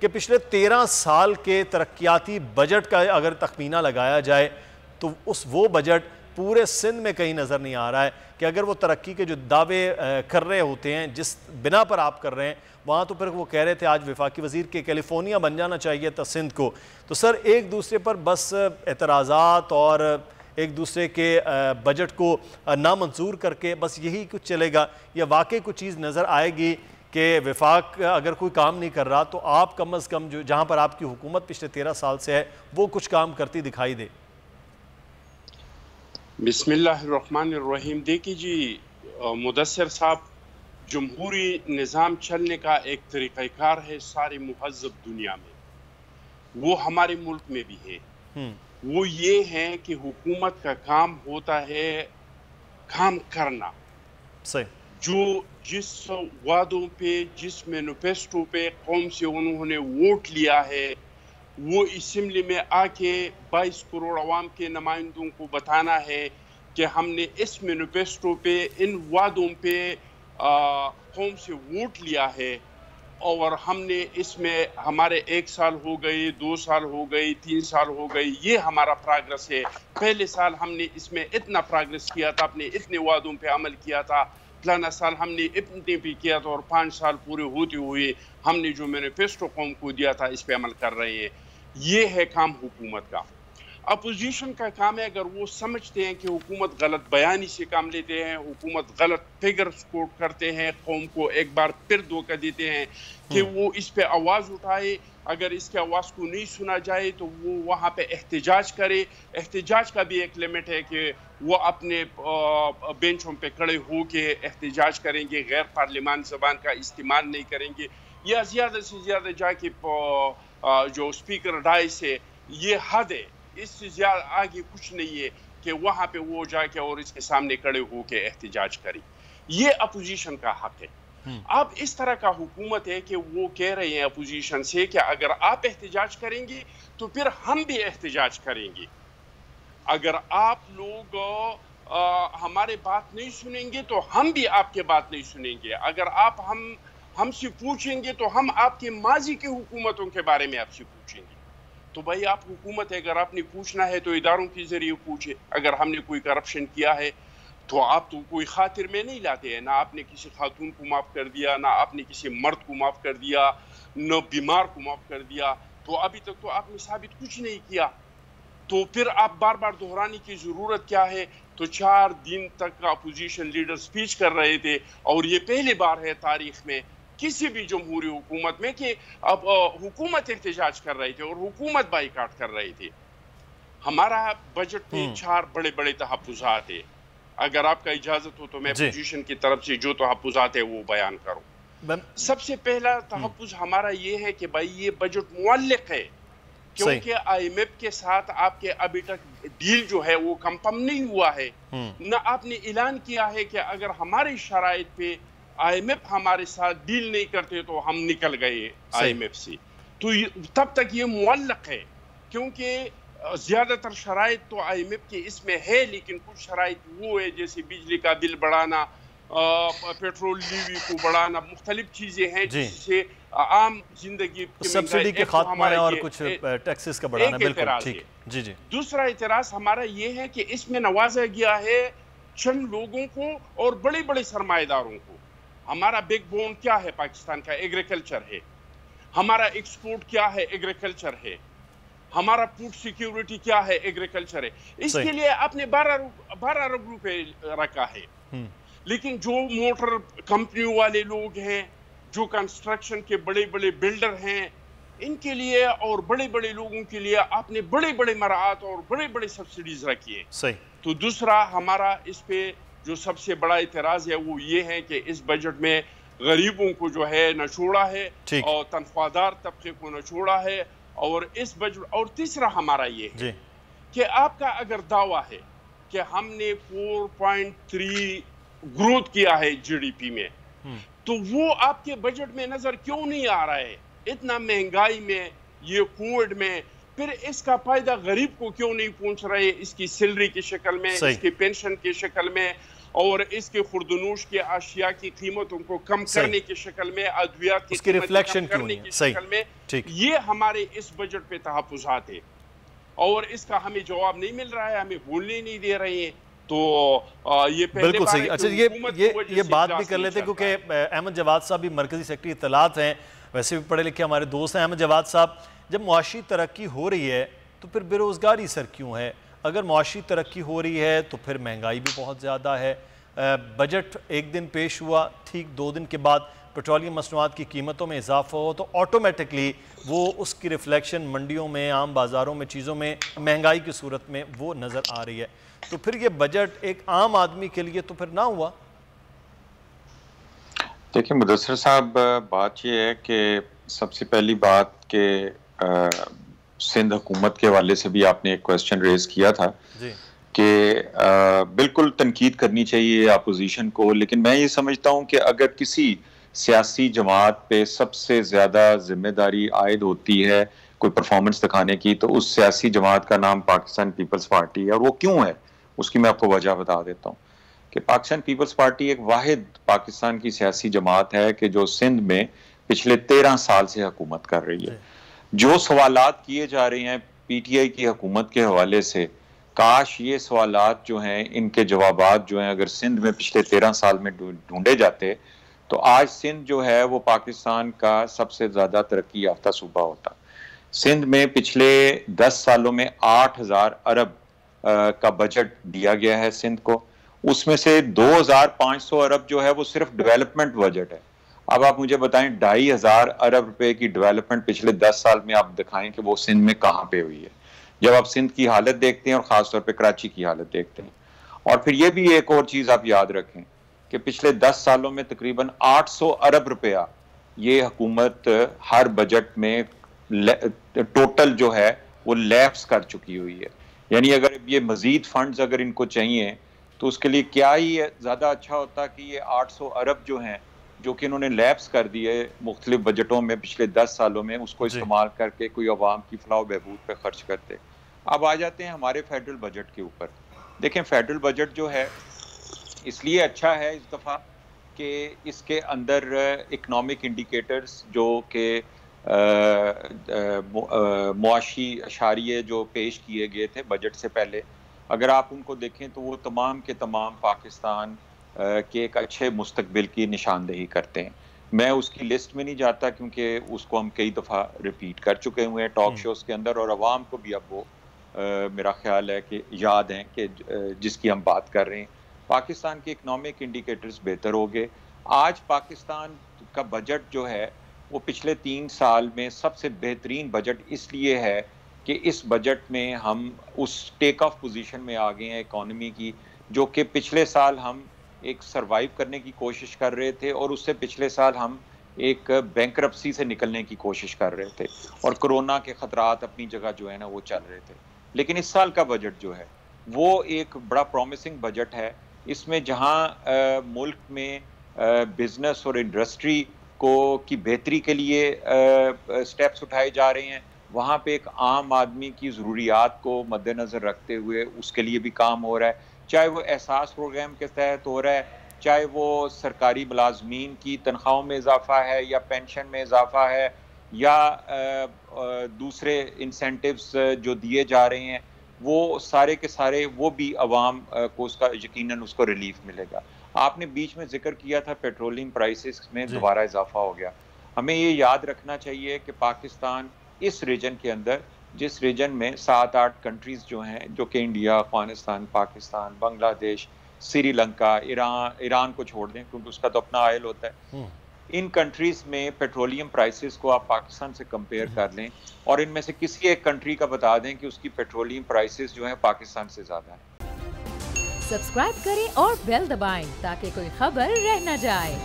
کہ پچھلے 13 سال کے ترقیاتی بجٹ کا اگر تخمینہ لگایا جائے تو وہ بجٹ پورے سندھ میں کہیں نظر نہیں آ رہا ہے کہ اگر وہ ترقی کے جو دعوے کر رہے ہوتے ہیں جس بنا پر آپ کر رہے ہیں وہاں تو پھر وہ کہہ رہے تھے آج وفاقی وزیر کے کیلیفورنیا بن جانا چاہیے تھا سندھ کو. تو سر ایک دوسرے پر بس اعتراضات اور ایک دوسرے کے بجٹ کو نامنظور کر کے بس یہی کچھ چلے گا یا واقعی کچھ چیز نظر آئے گی کہ وفاق اگر کوئی کام نہیں کر رہا تو آپ کم از کم جہاں پر آپ کی حکومت پچھلے 13 سال سے ہے وہ کچھ کام کرتی دکھائی دے؟ بسم اللہ الرحمن الرحیم. دیکھیے جی مدثر صاحب، جمہوری نظام چلنے کا ایک طریقہ کار ہے ساری مہذب دنیا میں، وہ ہمارے ملک میں بھی ہے. وہ یہ ہے کہ حکومت کا کام ہوتا ہے کام کرنا. صحیح. جو جس وعدوں پہ جس مینیفیسٹو پہ قوم سے انہوں نے ووٹ لیا ہے وہ اسمبلی میں آ کے 22 کروڑ عوام کے نمائندوں کو بتانا ہے کہ ہم نے اس مینیفیسٹو پہ ان وعدوں پہ قوم سے ووٹ لیا ہے اور ہم نے اس میں ہمارے 1 سال ہو گئے، 2 سال ہو گئے، 3 سال ہو گئے، یہ ہمارا پروگرس ہے. پہلے سال ہم نے اس میں اتنا پروگرس کیا تھا، اپنے اتنے وعدوں پہ عمل کیا تھا، فلانا سال ہم نے اتنے پہ کیا تھا اور 5 سال پورے ہوتے ہوئے ہم نے جو مینیفیسٹو قوم کو دیا تھا اس پہ عمل کر رہے ہیں. یہ ہے کام حکومت کا. اپوزیشن کا کام ہے اگر وہ سمجھتے ہیں کہ حکومت غلط بیانی سے کام لیتے ہیں، حکومت غلط فگرز کوٹ کرتے ہیں، قوم کو ایک بار پھر دھوکہ دیتے ہیں کہ وہ اس پہ آواز اٹھائے. اگر اس کے آواز کو نہیں سنا جائے تو وہ وہاں پہ احتجاج کرے. احتجاج کا بھی ایک لیمٹ ہے کہ وہ اپنے بینچوں پہ کھڑے ہو کے احتجاج کریں گے، غیر پارلیمان زبان کا استعمال نہیں کریں گے، یا زیادہ سے زیادہ جا کے جو اسپیکر ڈائس ہے یہ حد ہے، اس سے زیادہ آگے کچھ نہیں ہے کہ وہاں پہ وہ جا کے اور اس کے سامنے کھڑے ہو کے احتجاج کرے. یہ اپوزیشن کا حق ہے. اب اس طرح کا حکومت ہے کہ وہ کہہ رہے ہیں اپوزیشن سے کہ اگر آپ احتجاج کریں گے تو پھر ہم بھی احتجاج کریں گے. اگر آپ لوگ ہمارے بات نہیں سنیں گے تو ہم بھی آپ کے بات نہیں سنیں گے. اگر آپ ہم سے پوچھیں گے تو ہم آپ کے ماضی کے حکومتوں کے بارے میں آپ سے پوچھیں گے. تو بھائی آپ حکومت ہے، اگر آپ نے پوچھنا ہے تو اداروں کے ذریعے پوچھے. اگر ہم نے کوئی کرپشن کیا ہے تو آپ تو کوئی خاطر میں نہیں لاتے ہیں. نہ آپ نے کسی خاتون کو معاف کر دیا، نہ آپ نے کسی مرد کو معاف کر دیا، نہ بیمار کو معاف کر دیا. تو ابھی تک تو آپ نے ثابت کچھ نہیں کیا. تو پھر آپ بار بار دہرانے کی ضرورت کیا ہے؟ تو 4 دن تک اپوزیشن لیڈر سپیچ کر رہے تھے اور یہ پہلی بار ہے تاریخ میں کسی بھی جمہوری حکومت میں کہ اب حکومت احتجاج کر رہی تھی اور حکومت بائیکاٹ کر رہی تھی. ہمارا بجٹ پہ 4 بڑے بڑے تحفظات ہیں. اگر آپ کا اجازت ہو تو میں اپوزیشن کی طرف سے جو تحفظات ہے وہ بیان کروں. سب سے پہلا تحفظ ہمارا یہ ہے کہ بھائی یہ بجٹ معلق ہے کیونکہ آئی ایم ایف کے ساتھ آپ کے ابھی تک ڈیل جو ہے وہ کنفرم نہیں ہوا ہے. نہ آپ نے اعلان کیا ہے کہ اگر ہماری شرائط پہ آئی ایم ایف ہمارے ساتھ ڈیل نہیں کرتے تو ہم نکل گئے آئی ایم ایف سے. تو تب تک یہ معلق ہے کیونکہ زیادہ تر شرائط تو آئی ایم ایف کے اس میں ہے، لیکن کچھ شرائط وہ ہے جیسے بجلی کا بل بڑھانا، پیٹرول لیوی کو بڑھانا، مختلف چیزیں ہیں جس سے عام زندگی سبسڈی کے خاتمہ اور کچھ ٹیکسز کا بڑھانا. بالکل ٹھیک. جی جی. دوسرا اعتراض ہمارا یہ ہے کہ اس میں نوازا گیا ہے چند لوگوں کو اور بڑے بڑے سرمایہ داروں کو. ہمارا بیک بون کیا ہے پاکستان کا؟ ایگریکلچر ہے. ہمارا ایکسپورٹ کیا ہے؟ ایگریکلچر ہے. ہمارا فوڈ سیکیورٹی کیا ہے؟ ایگریکلچر ہے. اس کے لیے آپ نے 12 ارب روپے رکھا ہے. لیکن جو موٹر کمپنیوں والے لوگ ہیں، جو کنسٹرکشن کے بڑے بڑے بلڈر ہیں، ان کے لیے اور بڑے بڑے لوگوں کے لیے آپ نے بڑے بڑے مراعات اور بڑے بڑے سبسڈیز رکھی ہے. تو دوسرا ہمارا اس پہ جو سب سے بڑا اعتراض ہے وہ یہ ہے کہ اس بجٹ میں غریبوں کو جو ہے نہ چھوڑا ہے اور تنخواہ دار طبقے کو نہ چھوڑا ہے. اور اس بجٹ اور تیسرا ہمارا یہ ہے کہ آپ کا اگر دعویٰ ہے کہ ہم نے 4.3 گروتھ کیا ہے جی ڈی پی میں، تو وہ آپ کے بجٹ میں نظر کیوں نہیں آ رہا ہے؟ اتنا مہنگائی میں، یہ کووڈ میں، پھر اس کا فائدہ غریب کو کیوں نہیں پہنچ رہے؟ اس کی سیلری کی شکل میں، اس کی پینشن کی شکل میں. اور اس کے خوردنوش کے اشیاء کی قیمتوں کو کم کرنے کی شکل میں، ادویات کی قیمتیں کم کرنے کی شکل میں، یہ ہمارے اس بجٹ پہ تحفظات ہے اور اس کا ہمیں جواب نہیں مل رہا ہے، ہمیں بولنے نہیں دے رہے ہیں. تو یہ پہلے بالکل صحیح. اچھا یہ بات بھی کر لیتے کیونکہ احمد جواد صاحب بھی مرکزی سیکرٹری اطلاعات ہیں، ویسے بھی پڑھے لکھے ہمارے دوست ہیں. احمد جواد صاحب، جب معاشی ترقی ہو رہی ہے تو پھر بے روزگاری سر کیوں ہے؟ اگر معاشی ترقی ہو رہی ہے تو پھر مہنگائی بھی بہت زیادہ ہے. بجٹ ایک دن پیش ہوا، ٹھیک 2 دن کے بعد پیٹرولیم مصنوعات کی قیمتوں میں اضافہ ہو تو آٹومیٹکلی وہ اس کی ریفلیکشن منڈیوں میں، عام بازاروں میں، چیزوں میں مہنگائی کی صورت میں وہ نظر آ رہی ہے. تو پھر یہ بجٹ ایک عام آدمی کے لیے تو پھر نہ ہوا. دیکھیں مدثر صاحب، بات یہ ہے کہ سب سے پہلی بات کہ سندھ حکومت کے حوالے سے بھی آپ نے ایک کویسچن ریز کیا تھا کہ بالکل تنقید کرنی چاہیے اپوزیشن کو، لیکن میں یہ سمجھتا ہوں کہ اگر کسی سیاسی جماعت پہ سب سے زیادہ ذمہ داری عائد ہوتی ہے کوئی پرفارمنس دکھانے کی تو اس سیاسی جماعت کا نام پاکستان پیپلز پارٹی ہے. اور وہ کیوں ہے اس کی میں آپ کو وجہ بتا دیتا ہوں کہ پاکستان پیپلز پارٹی ایک واحد پاکستان کی سیاسی جماعت ہے کہ جو سندھ میں پچھلے 13 سال سے حکومت کر رہی ہے. جو سوالات کیے جا رہے ہیں پی ٹی آئی کی حکومت کے حوالے سے، کاش یہ سوالات جو ہیں ان کے جوابات جو ہیں اگر سندھ میں پچھلے 13 سال میں ڈھونڈے جاتے تو آج سندھ جو ہے وہ پاکستان کا سب سے زیادہ ترقی یافتہ صوبہ ہوتا. سندھ میں پچھلے 10 سالوں میں 8,000 ارب کا بجٹ دیا گیا ہے سندھ کو، اس میں سے 2,500 ارب جو ہے وہ صرف ڈیولپمنٹ بجٹ ہے. اب آپ مجھے بتائیں 2,500 ارب روپے کی ڈیولپمنٹ پچھلے 10 سال میں آپ دکھائیں کہ وہ سندھ میں کہاں پہ ہوئی ہے. جب آپ سندھ کی حالت دیکھتے ہیں اور خاص طور پہ کراچی کی حالت دیکھتے ہیں. اور پھر یہ بھی ایک اور چیز آپ یاد رکھیں کہ پچھلے 10 سالوں میں تقریباً 800 ارب روپیہ یہ حکومت ہر بجٹ میں ٹوٹل جو ہے وہ لیپس کر چکی ہوئی ہے. یعنی اگر یہ مزید فنڈز اگر ان کو چاہیے تو اس کے لیے کیا ہی زیادہ اچھا ہوتا کہ یہ 800 ارب جو ہیں جو کہ انہوں نے لیپس کر دیے مختلف بجٹوں میں پچھلے 10 سالوں میں، اس کو استعمال کر کے کوئی عوام کی فلاح و بہبود پہ خرچ کرتے. اب آ جاتے ہیں ہمارے فیڈرل بجٹ کے اوپر. دیکھیں فیڈرل بجٹ جو ہے اس لیے اچھا ہے اس دفعہ کہ اس کے اندر اکنامک انڈیکیٹرز جو کہ معاشی اشاریے جو پیش کیے گئے تھے بجٹ سے پہلے، اگر آپ ان کو دیکھیں تو وہ تمام کے تمام پاکستان کے ایک اچھے مستقبل کی نشاندہی کرتے ہیں. میں اس کی لسٹ میں نہیں جاتا کیونکہ اس کو ہم کئی دفعہ ریپیٹ کر چکے ہوئے ہیں ٹاک شوز کے اندر، اور عوام کو بھی اب وہ میرا خیال ہے کہ یاد ہیں کہ جس کی ہم بات کر رہے ہیں. پاکستان کے اکنامک انڈیکیٹرز بہتر ہو گئے. آج پاکستان کا بجٹ جو ہے وہ پچھلے 3 سال میں سب سے بہترین بجٹ اس لیے ہے کہ اس بجٹ میں ہم اس ٹیک آف پوزیشن میں آ گئے ہیں اکانومی کی، جو کہ پچھلے سال ہم ایک سروائیو کرنے کی کوشش کر رہے تھے اور اس سے پچھلے سال ہم ایک بینکرپسی سے نکلنے کی کوشش کر رہے تھے اور کرونا کے خطرات اپنی جگہ جو ہے نا وہ چل رہے تھے. لیکن اس سال کا بجٹ جو ہے وہ ایک بڑا پرومسنگ بجٹ ہے. اس میں جہاں ملک میں بزنس اور انڈسٹری کی بہتری کے لیے سٹیپس اٹھائے جا رہے ہیں، وہاں پہ ایک عام آدمی کی ضروریات کو مد نظر رکھتے ہوئے اس کے لیے بھی کام ہو رہا ہے. چاہے وہ احساس پروگرام کے تحت ہو رہا ہے، چاہے وہ سرکاری ملازمین کی تنخواہوں میں اضافہ ہے یا پینشن میں اضافہ ہے یا دوسرے انسینٹیوز جو دیے جا رہے ہیں، وہ سارے کے سارے وہ بھی عوام کو اس کا یقیناً اس کو ریلیف ملے گا. آپ نے بیچ میں ذکر کیا تھا پیٹرولیم پرائسز میں دوبارہ اضافہ ہو گیا. ہمیں یہ یاد رکھنا چاہیے کہ پاکستان اس ریجن کے اندر، جس ریجن میں 7-8 کنٹریز جو ہیں جو کہ انڈیا، افغانستان، پاکستان، بنگلہ دیش، سری لنکا، ایران کو چھوڑ دیں کیونکہ اس کا تو اپنا آئل ہوتا ہے، ان کنٹریز میں پیٹرولیم پرائسز کو آپ پاکستان سے کمپیئر کر لیں اور ان میں سے کسی ایک کنٹری کا بتا دیں کہ اس کی پیٹرولیم پرائسز جو ہیں پاکستان سے زیادہ ہیں. سبسکرائب کریں اور بیل دبائیں تاکہ کوئی خبر رہ نہ جائے.